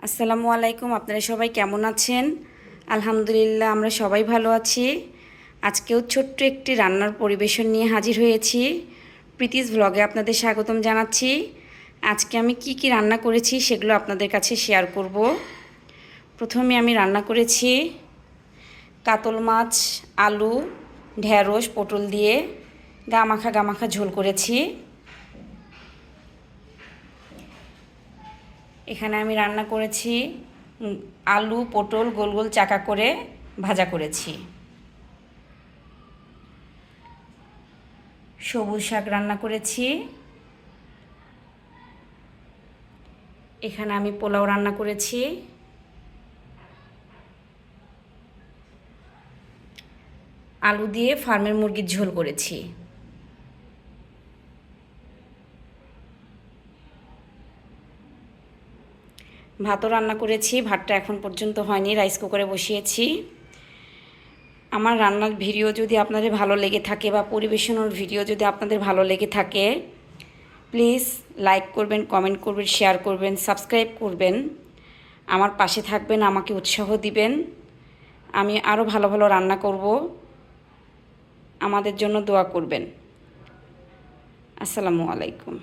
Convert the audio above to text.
আসসালামু আলাইকুম। আপনারা সবাই কেমন আছেন? আলহামদুলিল্লাহ, আমরা সবাই ভালো আছি। আজকেও ছোট্ট একটি রান্নার পরিবেশন নিয়ে হাজির হয়েছি। প্রীতিস ভ্লগে আপনাদের স্বাগতম জানাচ্ছি। আজকে আমি কি কি রান্না করেছি সেগুলো আপনাদের কাছে শেয়ার করব। প্রথমে আমি রান্না করেছি কাতল মাছ, আলু, ঢেঁড়স, পটল দিয়ে গামাখা ঝোল করেছি। এখানে আমি রান্না করেছি আলু পটল গোল গোল চাকা করে ভাজা করেছি। সবুজ শাক রান্না করেছি। এখানে আমি পোলাও রান্না করেছি। আলু দিয়ে ফার্মের মুরগির ঝোল করেছি। ভাতও রান্না করেছি, ভাতটা এখন পর্যন্ত হয়নি, রাইস কুকারে বসিয়েছি। আমার রান্নার ভিডিও যদি আপনাদের ভালো লেগে থাকে বা পরিবেশনের ভিডিও যদি আপনাদের ভালো লেগে থাকে, প্লিজ লাইক করবেন, কমেন্ট করবেন, শেয়ার করবেন, সাবস্ক্রাইব করবেন, আমার পাশে থাকবেন, আমাকে উৎসাহ দিবেন। আমি আরও ভালো ভালো রান্না করব, আমাদের জন্য দোয়া করবেন। আসসালামু আলাইকুম।